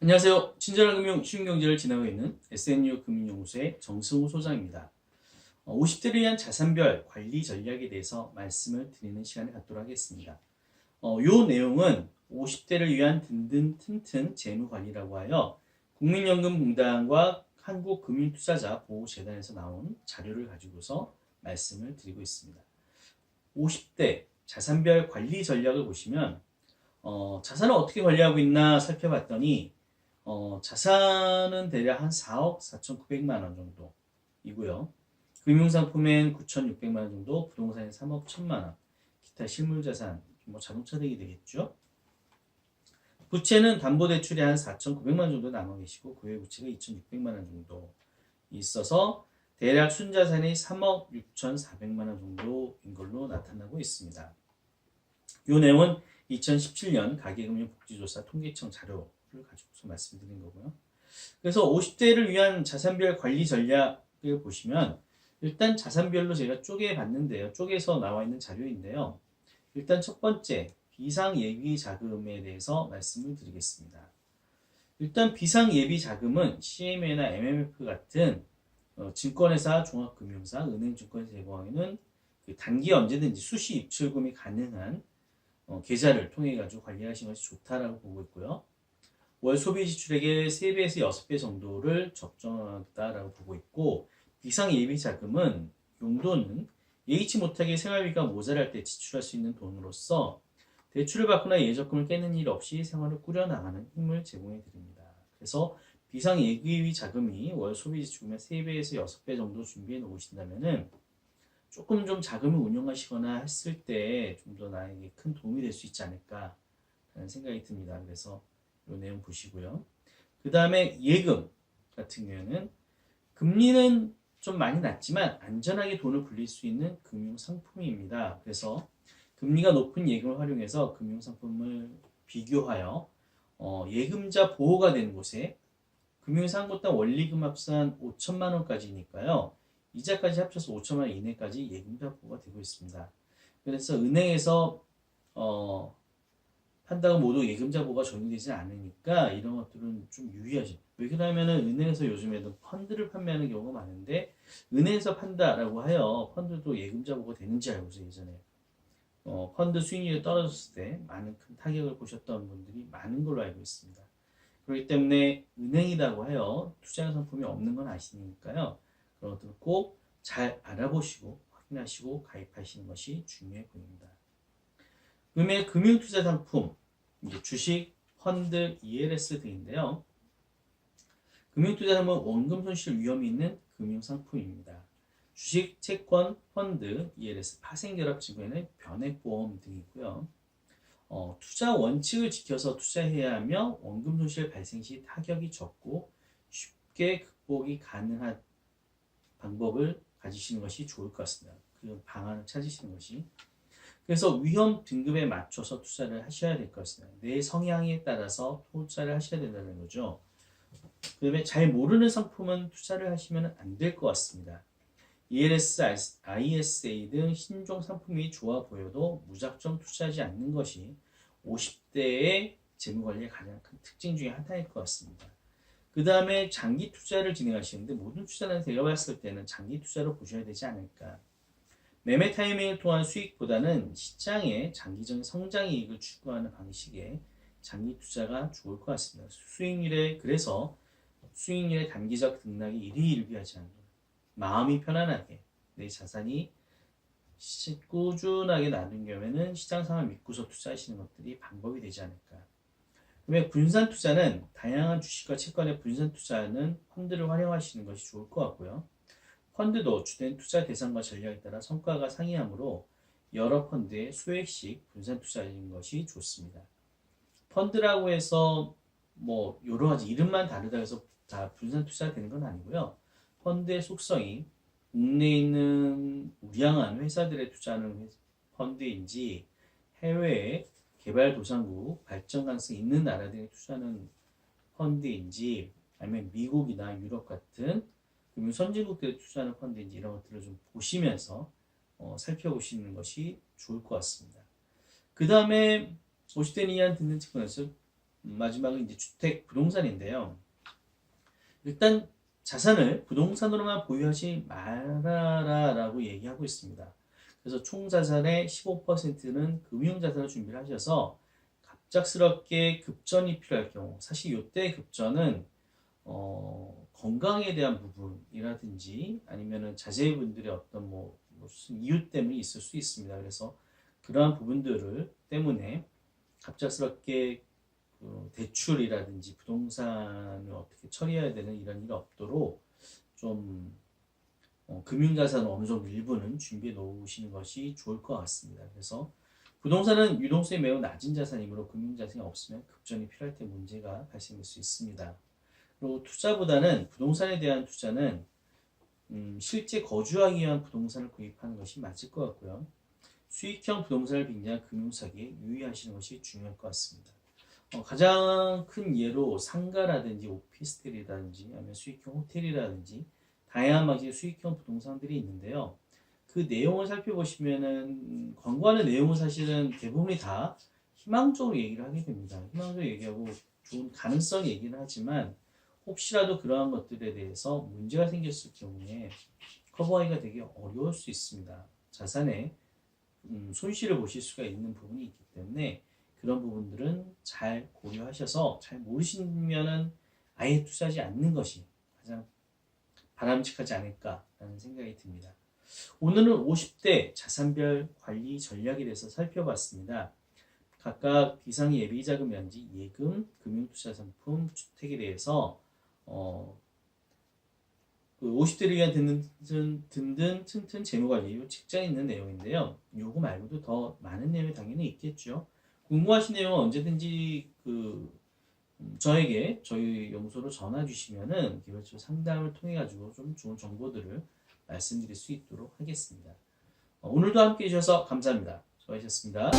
안녕하세요. 친절한 금융, 쉬운 경제를 진행하고 있는 SNU 금융연구소의 정승우 소장입니다. 50대를 위한 자산별 관리 전략에 대해서 말씀을 드리는 시간을 갖도록 하겠습니다. 요 내용은 50대를 위한 든든 튼튼 재무관리라고 하여 국민연금공단과 한국금융투자자보호재단에서 나온 자료를 가지고서 말씀을 드리고 있습니다. 50대 자산별 관리 전략을 보시면 자산을 어떻게 관리하고 있나 살펴봤더니 자산은 대략 한 4억 4,900만 원 정도이고요. 금융상품엔 9,600만 원 정도, 부동산엔 3억 1,000만 원, 기타 실물자산, 뭐 자동차 등이 되겠죠. 부채는 담보대출이 한 4,900만 원 정도 남아 계시고 그 외 부채가 2,600만 원 정도 있어서 대략 순자산이 3억 6,400만 원 정도인 걸로 나타나고 있습니다. 이 내용은 2017년 가계금융복지조사 통계청 자료를 가지고서 말씀드린 거고요. 그래서 50대를 위한 자산별 관리 전략을 보시면 일단 자산별로 제가 쪼개 봤는데요. 쪼개서 나와 있는 자료인데요. 일단 첫 번째 비상예비 자금에 대해서 말씀을 드리겠습니다. 일단 비상예비 자금은 CMA나 MMF 같은 증권회사, 종합금융사, 은행증권에서 제공하는 단기 언제든지 수시 입출금이 가능한 계좌를 통해 가지고 관리하시는 것이 좋다라고 보고 있고요. 월 소비 지출액의 3배에서 6배 정도를 적정하다라고 보고 있고, 비상 예비 자금은 용도는 예기치 못하게 생활비가 모자랄 때 지출할 수 있는 돈으로서 대출을 받거나 예적금을 깨는 일 없이 생활을 꾸려나가는 힘을 제공해 드립니다. 그래서 비상 예비 자금이 월 소비 지출금의 3배에서 6배 정도 준비해 놓으신다면은 조금 좀 자금을 운용하시거나 했을 때 좀 더 나에게 큰 도움이 될 수 있지 않을까 하는 생각이 듭니다. 그래서 이 내용 보시고요. 그 다음에 예금 같은 경우에는 금리는 좀 많이 낮지만 안전하게 돈을 굴릴 수 있는 금융상품입니다. 그래서 금리가 높은 예금을 활용해서 금융상품을 비교하여 예금자 보호가 되는 곳에 금융상품당 원리금 합산 5천만 원까지니까요. 이자까지 합쳐서 5천만 원 이내까지 예금자 보호가 되고 있습니다. 그래서 은행에서 판다고 모두 예금자 보호가 적용되지 않으니까 이런 것들은 좀 유의하죠. 왜 그러냐면은 은행에서 요즘에도 펀드를 판매하는 경우가 많은데 은행에서 판다라고 하여 펀드도 예금자 보호가 되는지 알고서 예전에 펀드 수익률이 떨어졌을 때 많은 큰 타격을 보셨던 분들이 많은 걸로 알고 있습니다. 그렇기 때문에 은행이라고 하여 투자 상품이 없는 건 아시니까요. 그런 것들을 꼭 잘 알아보시고 확인하시고 가입하시는 것이 중요해 보입니다. 그다음에 금융투자 상품, 이제 주식, 펀드, ELS 등인데요. 금융투자 상품은 원금 손실 위험이 있는 금융상품입니다. 주식, 채권, 펀드, ELS, 파생결합증권에는 변액보험 등이고요. 투자 원칙을 지켜서 투자해야 하며 원금 손실 발생 시 타격이 적고 쉽게 극복이 가능한 방법을 가지시는 것이 좋을 것 같습니다. 그 방안을 찾으시는 것이. 그래서 위험 등급에 맞춰서 투자를 하셔야 될 것 같습니다. 내 성향에 따라서 투자를 하셔야 된다는 거죠. 그 다음에 잘 모르는 상품은 투자를 하시면 안 될 것 같습니다. ELS, ISA 등 신종 상품이 좋아 보여도 무작정 투자하지 않는 것이 50대의 재무관리의 가장 큰 특징 중에 하나일 것 같습니다. 그 다음에 장기 투자를 진행하시는데 모든 투자는 제가 봤을 때는 장기 투자로 보셔야 되지 않을까. 매매 타이밍을 통한 수익보다는 시장의 장기적인 성장 이익을 추구하는 방식의 장기 투자가 좋을 것 같습니다. 그래서 수익률의 단기적 등락이 일희일비하지 않도록 마음이 편안하게 내 자산이 꾸준하게 나는 경우에는 시장 상황을 믿고서 투자하시는 것들이 방법이 되지 않을까. 그다음에 분산 투자는 다양한 주식과 채권의 분산 투자는 펀드를 활용하시는 것이 좋을 것 같고요. 펀드도 주된 투자 대상과 전략에 따라 성과가 상이하므로 여러 펀드에 수액씩 분산 투자하는 것이 좋습니다. 펀드라고 해서 뭐 여러 가지 이름만 다르다 해서 다 분산 투자가 되는 건 아니고요. 펀드의 속성이 국내에 있는 우량한 회사들에 투자하는 펀드인지 해외에 개발도상국 발전 가능성이 있는 나라들에 투자하는 펀드인지 아니면 미국이나 유럽 같은 금융 선진국들에 투자하는 펀드인지 이런 것들을 좀 보시면서 살펴보시는 것이 좋을 것 같습니다. 그 다음에 50대 이하 듣는 측면에서 마지막은 이제 주택, 부동산인데요. 일단 자산을 부동산으로만 보유하지 말아라라고 얘기하고 있습니다. 그래서 총 자산의 15%는 금융자산을 준비를 하셔서 갑작스럽게 급전이 필요할 경우, 사실 이때 급전은 건강에 대한 부분이라든지 아니면은 자제분들의 어떤 무슨 이유 때문에 있을 수 있습니다. 그래서 그러한 부분들을 때문에 갑작스럽게 대출이라든지 부동산을 어떻게 처리해야 되는 이런 일이 없도록 좀 금융자산 어느 정도 일부는 준비해 놓으시는 것이 좋을 것 같습니다. 그래서 부동산은 유동성이 매우 낮은 자산이므로 금융자산이 없으면 급전이 필요할 때 문제가 발생할 수 있습니다. 그리고 투자보다는 부동산에 대한 투자는 실제 거주하기 위한 부동산을 구입하는 것이 맞을 것 같고요. 수익형 부동산을 빙자한 금융사기에 유의하시는 것이 중요할 것 같습니다. 가장 큰 예로 상가라든지 오피스텔이라든지 아니면 수익형 호텔이라든지 다양한 방식의 수익형 부동산들이 있는데요. 그 내용을 살펴보시면은 광고하는 내용은 사실은 대부분이 다 희망적으로 얘기를 하게 됩니다. 희망적으로 얘기하고 좋은 가능성 얘기를 하지만 혹시라도 그러한 것들에 대해서 문제가 생겼을 경우에 커버하기가 되게 어려울 수 있습니다. 자산에 손실을 보실 수가 있는 부분이 있기 때문에 그런 부분들은 잘 고려하셔서 잘 모르시면은 아예 투자하지 않는 것이 가장 바람직하지 않을까라는 생각이 듭니다. 오늘은 50대 자산별 관리 전략에 대해서 살펴봤습니다. 각각 비상예비자금 연지, 예금, 금융투자상품, 주택에 대해서 50대를 위한 든든 튼튼 재무관리 이 책자에 있는 내용인데요. 요거 말고도 더 많은 내용이 당연히 있겠죠. 궁금하신 내용은 언제든지 저에게 저희 연구소로 전화 주시면은 개별적으로 상담을 통해 가지고 좀 좋은 정보들을 말씀드릴 수 있도록 하겠습니다. 오늘도 함께 해주셔서 감사합니다. 수고하셨습니다.